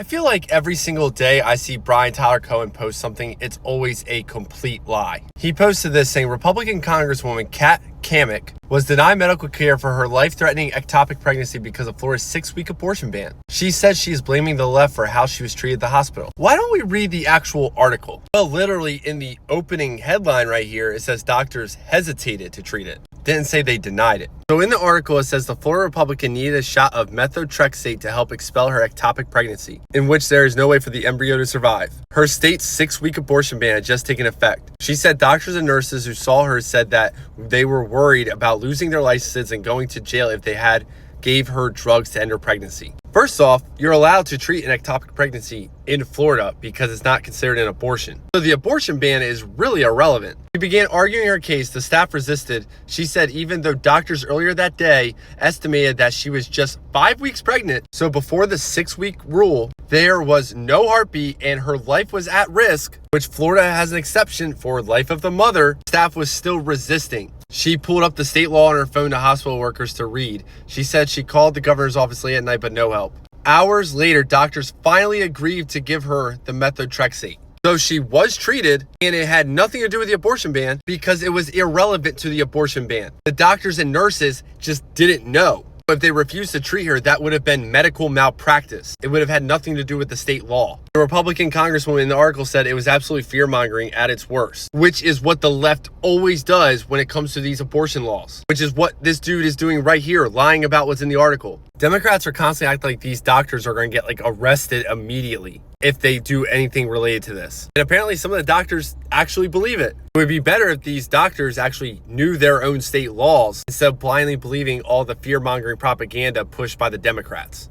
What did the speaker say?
I feel like every single day I see Brian Tyler Cohen post something, it's always a complete lie. He posted this saying Republican Congresswoman Kat Cammack was denied medical care for her life-threatening ectopic pregnancy because of Florida's 6-week abortion ban. She said she is blaming the left for how she was treated at the hospital. Why don't we read the actual article? Well, literally in the opening headline right here, it says doctors hesitated to treat it. Didn't say they denied it. So in the article, it says the Florida Republican needed a shot of methotrexate to help expel her ectopic pregnancy, in which there is no way for the embryo to survive. Her state's 6-week abortion ban had just taken effect. She said doctors and nurses who saw her said that they were worried about losing their licenses and going to jail if they gave her drugs to end her pregnancy. First off, you're allowed to treat an ectopic pregnancy in Florida because it's not considered an abortion. So the abortion ban is really irrelevant. She began arguing her case. The staff resisted. She said even though doctors earlier that day estimated that she was just 5 weeks pregnant, so before the 6-week rule, there was no heartbeat and her life was at risk, which Florida has an exception for life of the mother, staff was still resisting. She pulled up the state law on her phone to hospital workers to read. She said she called the governor's office late at night, but no help. Hours later, doctors finally agreed to give her the methotrexate. So she was treated, and it had nothing to do with the abortion ban because it was irrelevant to the abortion ban. The doctors and nurses just didn't know. If they refused to treat her, that would have been medical malpractice. It would have had nothing to do with the state law. The Republican Congresswoman in the article said it was absolutely fear-mongering at its worst, which is what the left always does when it comes to these abortion laws, which is what this dude is doing right here, lying about what's in the article. Democrats are constantly acting like these doctors are going to get arrested immediately if they do anything related to this. And apparently some of the doctors actually believe it. It would be better if these doctors actually knew their own state laws instead of blindly believing all the fear-mongering propaganda pushed by the Democrats.